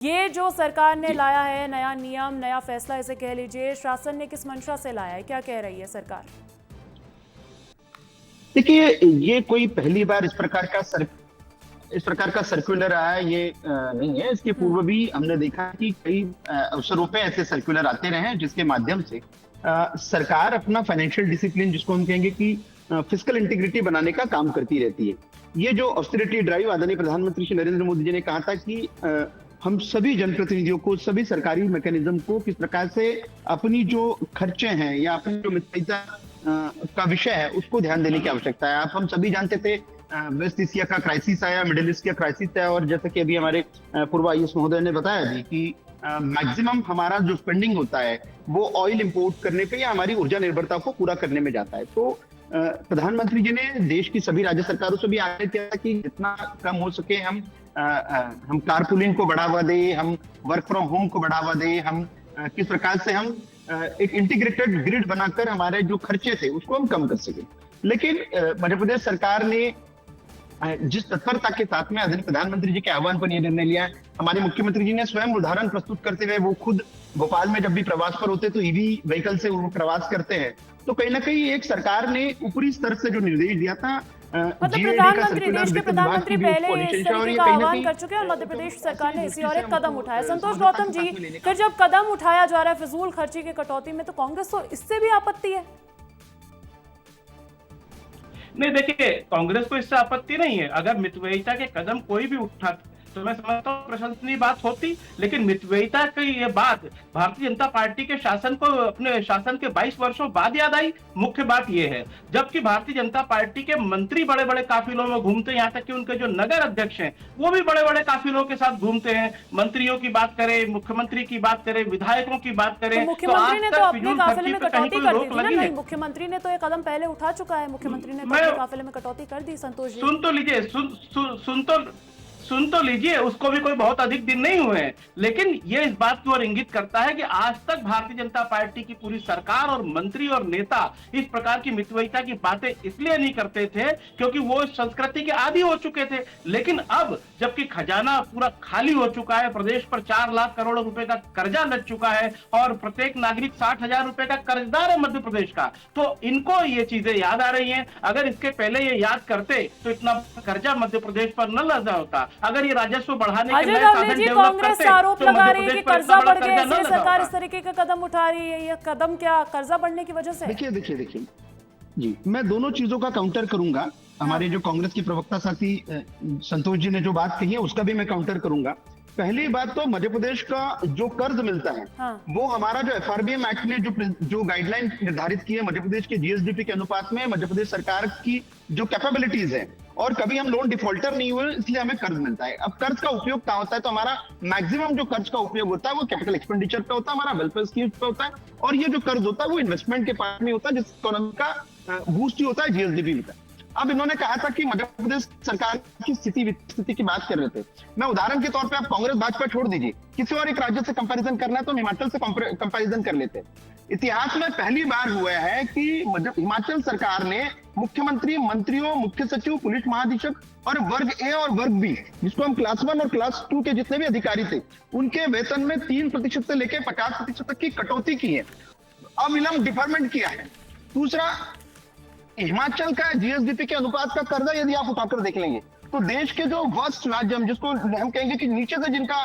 ये जो सरकार ने लाया है नया नियम, नया फैसला इसे कह लीजिए, शासन ने किस मंशा से लाया है, क्या कह रही है सरकार? देखिए, ये कोई पहली बार इस प्रकार का सर्कुलर आया ये नहीं है। इसके पूर्व भी हमने देखा कि कई अवसरों पे ऐसे सर्कुलर आते रहे हैं जिसके माध्यम से सरकार अपना फाइनेंशियल डिसिप्लिन, जिसको हम कहेंगे कि फिस्कल इंटीग्रिटी बनाने का काम करती रहती है। ये जो ऑस्टेरिटी ड्राइव आदरणीय प्रधानमंत्री श्री नरेंद्र मोदी जी ने कहा था कि हम सभी जनप्रतिनिधियों को, सभी सरकारी मैकेनिज्म को किस प्रकार से अपनी जो खर्चे हैं या अपनी जो मितव्ययिता का विषय है उसको ध्यान देने की आवश्यकता है। आप हम सभी जानते थे वेस्ट एशिया का क्राइसिस आया, मिडिल ईस्ट का क्राइसिस आया, और जैसे कि अभी हमारे पूर्व आईएएस महोदय ने बताया भी कि मैक्सिमम हमारा जो स्पेंडिंग होता है वो ऑयल इंपोर्ट करने पे या हमारी ऊर्जा निर्भरता को पूरा करने में जाता है। तो प्रधानमंत्री जी ने देश की सभी राज्य सरकारों से भी आग्रह किया था कि जितना कम हो सके हम कारपूलिंग को बढ़ावा दें, हम वर्क फ्रॉम होम को बढ़ावा दें, हम किस प्रकार से हम एक इंटीग्रेटेड ग्रिड बनाकर हमारे जो खर्चे थे उसको हम कम कर सके। लेकिन मध्य प्रदेश सरकार ने जिस तत्परता के साथ में आदरणीय प्रधानमंत्री जी के आह्वान पर यह निर्णय लिया, हमारे मुख्यमंत्री जी ने स्वयं उदाहरण प्रस्तुत करते हुए, वो खुद भोपाल में जब भी प्रवास पर होते तो ईवी व्हीकल से वो प्रवास करते हैं, तो कहीं ना कहीं एक सरकार ने ऊपरी स्तर से जो निर्देश दिया था, मतलब प्रधानमंत्री, देश के प्रधानमंत्री पहले इस तरीके का आह्वान कर चुके हैं और मध्य प्रदेश सरकार ने इसी और एक कदम उठाया। संतोष गौतम जी, फिर जब कदम उठाया जा रहा है फिजूल खर्ची की कटौती में, तो कांग्रेस को इससे भी आपत्ति है? नहीं, देखिए, कांग्रेस को इससे आपत्ति नहीं है। अगर मितव्ययिता के कदम कोई भी उठा तो मैं समझता हूँ प्रशंसनीय बात होती, लेकिन मितव्ययिता की ये बात भारतीय जनता पार्टी के शासन को अपने शासन के 22 वर्षों बाद याद आई। मुख्य बात ये है, जबकि भारतीय जनता पार्टी के मंत्री बड़े बड़े काफिलों में घूमते हैं, यहाँ तक कि उनके जो नगर अध्यक्ष हैं वो भी बड़े बड़े काफिलों के साथ घूमते हैं। मंत्रियों की बात करें, मुख्यमंत्री की बात करें, विधायकों की बात करें, मुख्यमंत्री ने तो अपने काफिले में कटौती कर दी थी ना? नहीं, मुख्यमंत्री ने तो ये कदम पहले उठा चुका है, मुख्यमंत्री ने तो अपने काफिले में कटौती कर दी। संतोष जी, सुन तो लीजिए, सुन तो लीजिए, उसको भी कोई बहुत अधिक दिन नहीं हुए हैं, लेकिन ये इस बात की ओर इंगित करता है कि आज तक भारतीय जनता पार्टी की पूरी सरकार और मंत्री और नेता इस प्रकार की मितव्ययिता की बातें इसलिए नहीं करते थे क्योंकि वो संस्कृति के आदी हो चुके थे। लेकिन अब जबकि खजाना पूरा खाली हो चुका है, प्रदेश पर 4 लाख करोड़ रुपए का कर्जा लग चुका है और प्रत्येक नागरिक 60,000 रुपए का कर्जदार है मध्य प्रदेश का, तो इनको ये चीजें याद आ रही हैं। अगर इसके पहले ये याद करते तो इतना कर्जा मध्य प्रदेश पर न लगा होता। अगर ये राजस्व बढ़ाने के नए साधन डेवलप करते, आरोप लगा रही है कि कर्जा बढ़ गया, इसलिए सरकार इस तरीके का कदम उठा रही है। ये कदम क्या कर्जा बढ़ने की वजह से? देखिए जी, मैं दोनों चीजों का काउंटर करूंगा। हमारे जो कांग्रेस की प्रवक्ता साथी संतोष जी ने जो बात कही है उसका भी मैं काउंटर करूंगा। पहली बात तो मध्य प्रदेश का जो कर्ज मिलता है, वो हमारा जो एफआरबीएम एक्ट ने जो गाइडलाइन निर्धारित की है मध्य प्रदेश के जीएसडीपी के अनुपात में, मध्य प्रदेश सरकार की जो कैपेबिलिटीज है, और कभी हम लोन डिफॉल्टर नहीं हुए इसलिए हमें कर्ज मिलता है। अब कर्ज का उपयोग क्या होता है, तो हमारा मैक्सिमम जो कर्ज का उपयोग होता है वो कैपिटल एक्सपेंडिचर पे होता है, हमारा वेलफेयर स्कीम पे होता है, और ये जो कर्ज होता है वो इन्वेस्टमेंट के पार्ट में होता है, जिस इकोनॉमी का बूस्ट ही होता है जीएसडीपी में। अब इन्होंने कहा था कि मध्य प्रदेश सरकार की स्थिति की बात कर रहे थे। मैं उदाहरण के तौर पे, आप कांग्रेस भाजपा छोड़ दीजिए, किसी और एक राज्य से कंपैरिजन करना है तो हिमाचल से कंपैरिजन कर लेते। इतिहास में पहली बार हुआ है कि हिमाचल सरकार ने मुख्यमंत्री, मंत्रियों, मुख्य सचिव, पुलिस महानिदेशक और वर्ग ए और वर्ग बी, जिसको हम क्लास 1 और क्लास 2 के जितने भी अधिकारी थे, उनके वेतन में 3% से लेकर 50% तक की कटौती की है, अविलंब डिफरमेंट किया है। दूसरा, हिमाचल का जीएसडीपी के अनुपात का कर्जा यदि आप उठाकर देख लेंगे तो देश के जो वर्स्ट राज्य, जिसको हम कहेंगे कि नीचे से जिनका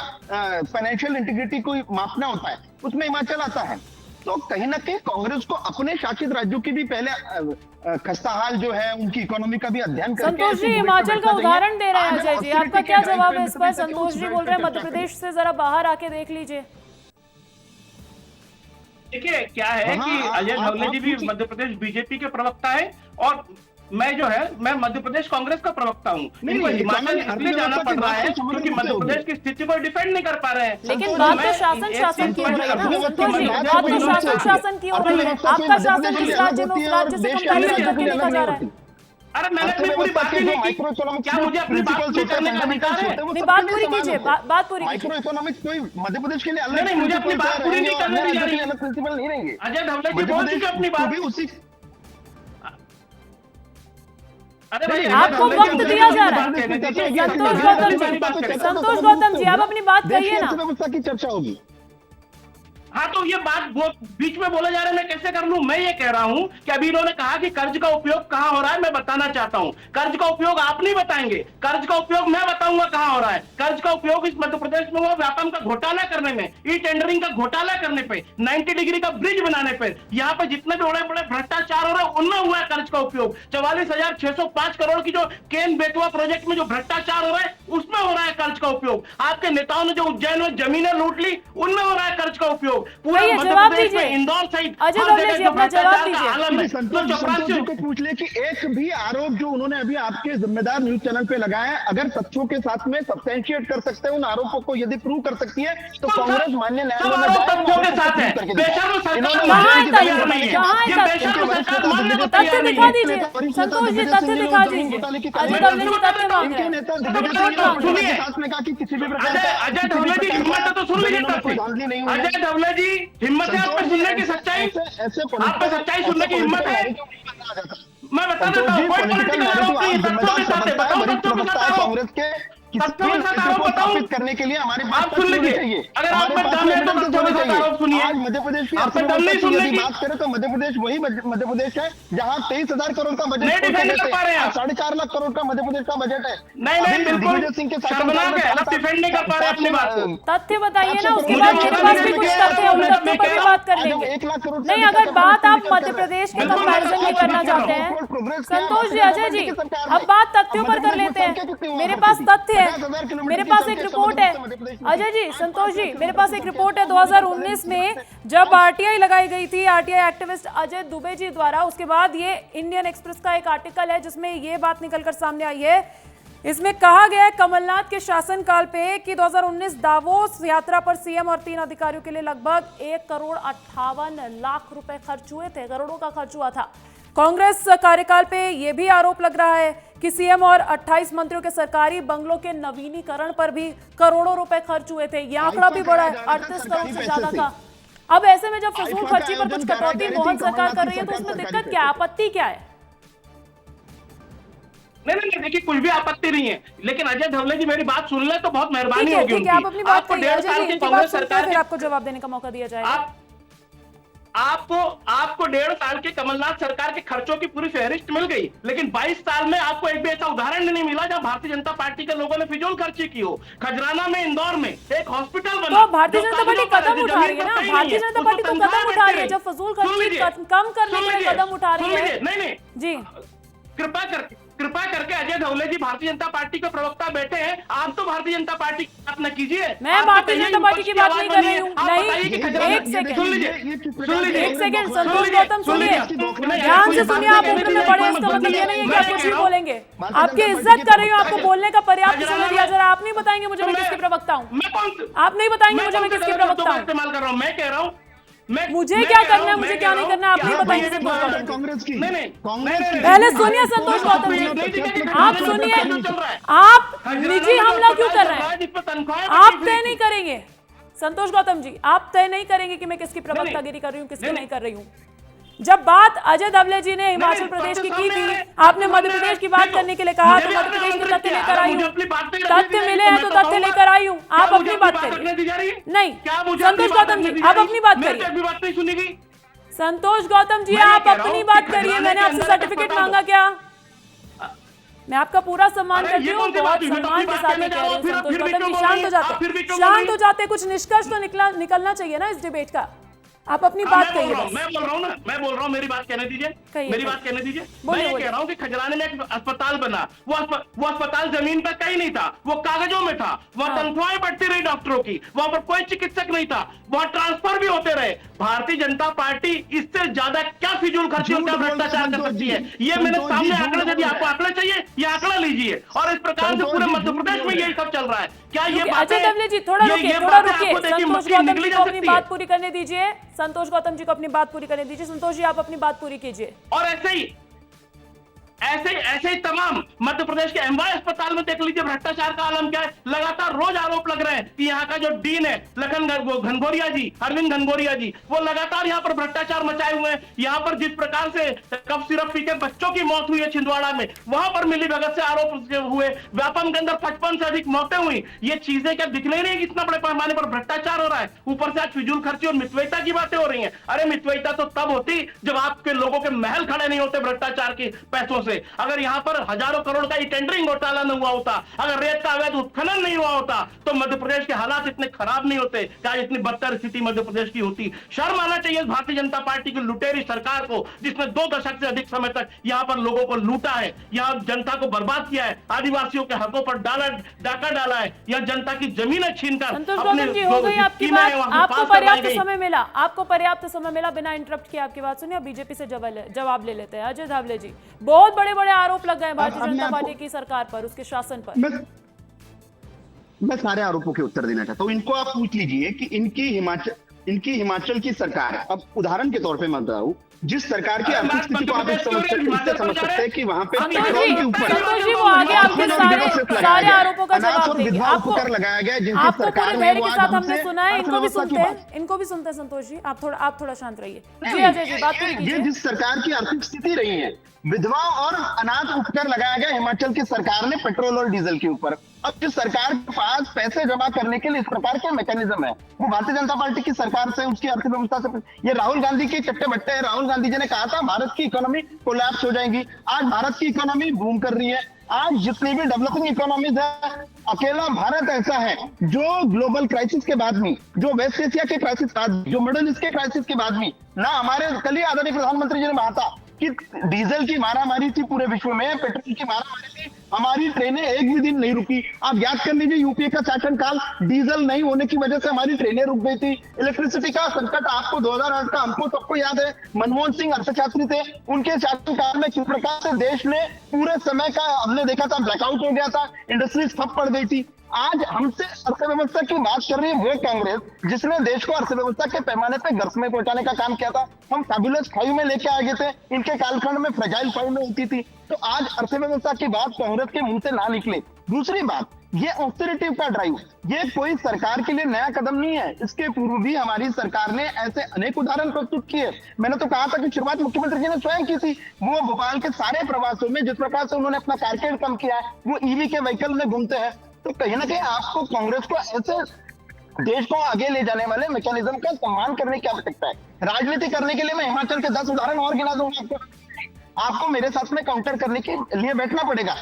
फाइनेंशियल इंटीग्रिटी को मापना होता है, उसमें हिमाचल आता है। तो कहीं ना कहीं कांग्रेस को अपने शासित राज्यों की भी पहले खस्ताहाल जो है उनकी इकोनॉमी का भी अध्ययन करके। संतोष जी, हिमाचल का उदाहरण दे रहे हैं अजय जी, आपका क्या जवाब है इस पर? संतोष जी बोल रहे हैं मध्य प्रदेश से जरा बाहर आके देख लीजिए। देखिए, क्या है कि अजय धवले जी भी मध्य प्रदेश बीजेपी के प्रवक्ता है और मैं मध्य प्रदेश कांग्रेस का प्रवक्ता हूँ। इनको हिमाचल इसलिए जाना पड़ रहा है क्योंकि मध्य प्रदेश की स्थिति को डिफेंड नहीं कर पा रहे हैं। लेकिन बात तो शासन की हो रही है ना संतोष जी, बात तो शासन की हो रही है। आपका शासन किस राज्य में, उस राज्य से कंपैरिजन करके देखा जा रहा है? अरे मैंने अपनी पूरी बात नहीं की, क्या मुझे अपनी बात पूरी करने का अधिकार है? नहीं, बात पूरी कीजिए, बात पूरी कीजिए। माइक्रो इकोनॉमिक्स कोई मध्य प्रदेश के लिए अलग नहीं, मुझे अपनी बात पूरी नहीं करने दी जा रही है। प्रिंसिपल नहीं रहेंगे। अजय धवले जी बोल चुके अपनी बात। अरे भाई आपको वक्त दिया जा रहा है। संतोष गौतम जी आप अपनी बात कहिए ना। व्यवस्था की चर्चा होगी। हाँ तो ये बात बीच में बोले जा रहे हैं, मैं कैसे कर लूं? मैं ये कह रहा हूं कि अभी इन्होंने कहा कि कर्ज का उपयोग कहां हो रहा है, मैं बताना चाहता हूं। कर्ज का उपयोग आप नहीं बताएंगे, कर्ज का उपयोग मैं बताऊंगा कहां हो रहा है। कर्ज का उपयोग इस मध्य प्रदेश में हुआ व्यापम का घोटाला करने में, ई टेंडरिंग का घोटाला करने पे, 90 डिग्री का ब्रिज बनाने पे, यहाँ पे जितने भी बड़े बड़े भ्रष्टाचार हो रहे हैं उनमें हुआ है कर्ज का उपयोग। 44,605 करोड़ की जो केन बेतवा प्रोजेक्ट में जो भ्रष्टाचार हो रहा है उसमें हो रहा है कर्ज का उपयोग। आपके नेताओं ने जो उज्जैन में जमीनें लूट ली उनमें हो रहा है कर्ज का उपयोग। पूरे मध्य प्रदेश में इंदौर सहित अजय हर दवले जगह जी जो अपना जवाब भ्रष्टाचार का दीजिए। आलम है। संतोष जी को पूछ ले कि एक भी आरोप जो उन्होंने अभी आपके जिम्मेदार न्यूज चैनल पे लगाया है, अगर तथ्यों के साथ में सब्सटेंशिएट कर सकते हैं उन आरोपों को, यदि प्रूव कर सकती है तो कांग्रेस मान्य न्यायालय में जाए। तथ्यों के साथ है, बेशर्म सरकार कहाँ है तैयार नहीं है। कहाँ ये है बेशर्म सरकार मानने को तथ्य तैयार नहीं दिखा है। दीजिए। संतोष जी तथ्य दिखा दीजिए। अजय दवले जी तथ्य मांग रहे हैं। सुनिए ने कहा कि किसी भी प्रकार का अजय ढवले जी हिम्मत है तो सुन लीजिए तथ्य। अजय ढवले जी हिम्मत है आप पे सुनने की सच्चाई, आप पे सच्चाई सुनने की हिम्मत है। मैं बता देता हूँ कोई पॉलिटिकल आरोप नहीं, तथ्यों के साथ है। बताओ तथ्यों के साथ कांग्रेस के तथ्यों के साथ आरोप बताऊं करने के लिए हमारे पास आप सुन लीजिए। अगर आप में दम है तो तथ्यों के साथ आरोप सुनिए। आज मध्य प्रदेश की आप पे दम नहीं सुनने की बात करें तो मध्य प्रदेश वही मध्य प्रदेश है जहां 23,000 करोड़ का बजट नहीं डिफेंड कर पा रहे हैं आप। 4.5 लाख करोड़ का मध्य प्रदेश का बजट है। नहीं बिल्कुल शर्मनाक है, आप डिफेंड नहीं कर पा रहे अपनी बात को। तथ्य बताइए ना, उसके बाद मेरे पास भी कुछ तथ्य है, उन तथ्यों पर भी बात कर लेंगे। 1 लाख करोड़ नहीं अगर बात आप मध्य प्रदेश के कंपैरिजन में करना चाहते हैं संतोष जी, अजय जी अब बात तथ्यों पर कर लेते हैं। मेरे पास तथ्य है, मेरे पास एक रिपोर्ट है। अजय जी, संतोष जी, मेरे पास एक रिपोर्ट है 2019 में जब आरटीआई लगाई गई थी आरटीआई एक्टिविस्ट अजय दुबे जी द्वारा। उसके बाद ये इंडियन एक्सप्रेस का एक आर्टिकल है जिसमें ये बात निकलकर सामने आई है। इसमें कहा गया है कमलनाथ के शासनकाल पे कि 2019 दावोस यात्रा पर सीएम और 3 अधिकारियों के लिए लगभग 1,58,00,000 रुपए खर्च हुए थे, करोड़ों का खर्च हुआ था। कांग्रेस कार्यकाल पे यह भी आरोप लग रहा है कि सीएम और 28 मंत्रियों के सरकारी बंगलों के नवीनीकरण पर भी करोड़ों रुपए खर्च हुए थे। यह आंकड़ा भी बड़ा है, 38 करोड़ से ज्यादा का। अब ऐसे में जब फजूल खर्ची पर कुछ कटौती मोहन सरकार कर रही है तो उसमें दिक्कत क्या, आपत्ति क्या है? नहीं देखिए कुछ भी आपत्ति नहीं है, लेकिन अजय ढवले जी मेरी बात सुन ले तो बहुत मेहरबानी होगी। ठीक है, आप अपनी बात करिए। अजय जी इनकी बात सुनते हैं, फिर आपको जवाब देने का मौका दिया जाएगा। आपको 1.5 साल के कमलनाथ सरकार के खर्चों की पूरी फहरिस्त मिल गई, लेकिन 22 साल में आपको एक भी ऐसा उदाहरण नहीं मिला जहां भारतीय जनता पार्टी के लोगों ने फिजूल खर्ची की हो। खजराना में, इंदौर में एक हॉस्पिटल बना। तो भारतीय जनता पार्टी कदम उठा रही है ना, भारतीय जनता पार्टी तो कदम उठा रही है, जब फजूल खर्ची कम करने के लिए कदम उठा रही है। नहीं जी कृपा करके अजय ढवले जी भारतीय जनता पार्टी के प्रवक्ता बैठे हैं, आप तो भारतीय जनता पार्टी की बात न कीजिए। मैं भारतीय जनता पार्टी की बात नहीं कर रही हूँ। नहीं, एक सेकंड संतोष गौतम सुनिए, ध्यान से सुनिए। आप उम्र में बड़े, इसका मतलब ये नहीं है कि आप कुछ भी बोलेंगे। आपकी इज्जत कर रही हूँ, आपको बोलने का पर्याप्त समय दिया जा रहा है। आप नहीं बताएंगे मुझे मैं किसके प्रवक्ता हूँ, आप नहीं बताएंगे मुझे मैं किसके प्रवक्ता हूँ। इस्तेमाल कर रहा हूँ, मैं कह रहा हूँ मुझे क्या करना है, मुझे क्या नहीं करना, आप नहीं बताएंगे। कांग्रेस की पहले सुनिए संतोष गौतम जी, आप सुनिए। आप निजी हमला क्यों कर रहे हैं? आप तय नहीं करेंगे संतोष गौतम जी, आप तय नहीं करेंगे कि मैं किसकी प्रवक्तागिरी कर रही हूँ, किसकी नहीं कर रही हूँ। जब बात अजय दवले जी ने हिमाचल प्रदेश की थी, आपने मध्य प्रदेश की बात करने के लिए कहा तो मध्य प्रदेश के तथ्य लेकर आई हूँ। तथ्य मिले हैं तो तथ्य लेकर आई हूँ। आप अपनी बात करिए। नहीं संतोष गौतम जी, आप अपनी बात करिए। संतोष गौतम जी, आप अपनी बात करिए। मैंने आपसे सर्टिफिकेट मांगा क्या? मैं आपका पूरा सम्मान करती हूँ, बहुत सम्मान के साथ कह रही हूँ। संतोष गौतम जी शांत हो जाते, कुछ निष्कर्ष तो निकलना चाहिए ना इस डिबेट का। आप अपनी बात कहिए। मैं बोल रहा हूँ, मेरी बात कहने दीजिए, मैं ये कह रहा हूँ कि खजराने में एक अस्पताल बना, वो अस्पताल जमीन पर कहीं नहीं था, वो कागजों में था। वहाँ तनख्वाहें बढ़ती रही डॉक्टरों की, वहां पर कोई चिकित्सक नहीं था, वहाँ ट्रांसफर भी होते रहे। भारतीय जनता पार्टी इससे ज्यादा क्या फिजूल खर्ची और क्या भ्रष्टाचार कर सकती है? ये मेरे सामने आंकड़े, यदि आपको आंकड़े चाहिए ये आंकड़ा लीजिए। और इस प्रकार से पूरे मध्य प्रदेश में यही सब चल रहा है। क्या ये अजय दवले जी थोड़ा रुकिए। संतोष गौतम जी को अपनी बात पूरी करने दीजिए। संतोष गौतम जी को अपनी बात पूरी करने दीजिए। संतोष जी आप अपनी बात पूरी कीजिए। और ऐसे ही ऐसे ही तमाम मध्य प्रदेश के एमवाई अस्पताल में देख लीजिए भ्रष्टाचार का आलम क्या है। लगातार रोज आरोप लग रहे हैं कि यहाँ का जो डीन है लखन घनघोरिया जी, अरविंद घनघोरिया जी, वो लगातार यहाँ पर भ्रष्टाचार मचाए हुए हैं। यहाँ पर जिस प्रकार से कफ सिरप पी के बच्चों की मौत हुई है छिंदवाड़ा में, वहां पर मिली भगत से आरोप हुए। व्यापम के अंदर 55 से अधिक मौतें हुई। ये चीजें क्या दिख नहीं रही कितना बड़े पैमाने पर भ्रष्टाचार हो रहा है। ऊपर से आज फिजूल खर्ची और मितव्ययिता की बातें हो रही हैं। अरे मितव्ययिता तो तब होती जब आपके लोगों के महल खड़े नहीं होते भ्रष्टाचार के पैसों से। अगर यहाँ पर हजारों करोड़ का टेंडरिंग घोटाला न हुआ होता, अगर रेत का अवैध उत्खनन नहीं हुआ होता, तो मध्य प्रदेश के हालात इतने खराब नहीं होते, क्या इतनी बदतर स्थिति मध्य प्रदेश की होती। शर्म आना चाहिए भारतीय जनता पार्टी की लुटेरी सरकार को, जिसने 2 दशक से अधिक समय तक यहाँ पर लोगों को लूटा है, यहाँ जनता को बर्बाद किया है, आदिवासियों के हकों पर डाका डाला है, यह जनता की जमीनें छीनकर संतोष गौतम जी, हो गई आपकी बात। आपको पर्याप्त समय मिला, आपको पर्याप्त समय मिला। बिना इंटरप्ट किए आपकी बात सुनिए। बीजेपी से जवाब ले लेते हैं। अजय धावले जी, बहुत बड़े बड़े आरोप लग गए भारतीय जनता पार्टी की सरकार पर, उसके शासन पर। मैं सारे आरोपों के उत्तर देना चाहता हूँ। इनको आप पूछ लीजिए कि इनकी हिमाचल की सरकार है। अब उदाहरण के तौर पे मैं बताऊं, जिस सरकार की आर्थिक स्थिति को आप इससे समझ सकते हैं कि वहां पे पेट्रोल के ऊपर वो आगे आपके सारे आरोपों का जवाब देंगे। आपको कर लगाया गया, जिनकी आपको सरकार पूरे धैर्य के साथ हमने सुना है। इनको भी सुनते हैं संतोष जी। आप थोड़ा शांत रहिए। जी अजय जी, बात पूरी कीजिए। जिस सरकार की आर्थिक स्थिति रही है, विधवा और अनाथ उपकर लगाया गया हिमाचल की सरकार ने पेट्रोल और डीजल के ऊपर। अब जिस सरकार के पास पैसे जमा करने के लिए इस प्रकार के मैकेनिज्म है, वो भारतीय जनता पार्टी की सरकार से, उसकी अर्थव्यवस्था से, ये राहुल गांधी के चट्टे बट्टे हैं। राहुल गांधी जी ने कहा था भारत की इकोनॉमी कोलैप्स हो जाएगी। आज भारत की इकोनॉमी बूम कर रही है। आज जितनी भी डेवलपिंग इकोनॉमीज है, अकेला भारत ऐसा है जो ग्लोबल क्राइसिस के बाद में, जो वेस्ट एशिया के क्राइसिस के बाद, जो मिडिल ईस्ट के क्राइसिस के बाद में, ना हमारे कल ही आदरणीय प्रधानमंत्री जी ने कहा था कि डीजल की मारामारी थी पूरे विश्व में, पेट्रोल की मारामारी थी, हमारी ट्रेनें एक भी दिन नहीं रुकी। आप याद कर लीजिए यूपीए का शासनकाल, डीजल नहीं होने की वजह से हमारी ट्रेनें रुक गई थी। इलेक्ट्रिसिटी का संकट आपको 2008 का हमको सबको याद है। मनमोहन सिंह अर्थशास्त्री थे, उनके शासनकाल में किस प्रकार से देश ने पूरे समय का हमने देखा था, ब्लैकआउट हो गया था, इंडस्ट्रीज ठप पड़ गई थी। आज हमसे अर्थव्यवस्था की बात कर रही है वो कांग्रेस, जिसने देश को अर्थव्यवस्था के पैमाने पे गर्स में पहुंचाने का काम किया था। हम फैबुलस 5 में लेके आ गए थे, इनके कालखंड में फ्रेजाइल 5 में होती थी। तो आज अर्थव्यवस्था की बात कांग्रेस के मुंह से ना निकले। दूसरी बात, ये ऑस्टेरिटी का ड्राइव, ये कोई सरकार के लिए नया कदम नहीं है। इसके पूर्व भी हमारी सरकार ने ऐसे अनेक उदाहरण प्रस्तुत किए। मैंने तो कहा था कि शुरुआत मुख्यमंत्री जी ने स्वयं की थी। वो भोपाल के सारे प्रवासों में जिस प्रकार से उन्होंने अपना कारकेड कम किया है, वो ईवी के व्हीकल में घूमते हैं। तो कहीं ना कहीं आपको कांग्रेस को ऐसे देश को आगे ले जाने वाले मैकेनिज्म का सम्मान करने की आवश्यकता है। राजनीति करने के लिए मैं हिमाचल के 10 उदाहरण और गिना दूंगा आपको मेरे साथ में काउंटर करने के लिए बैठना पड़ेगा।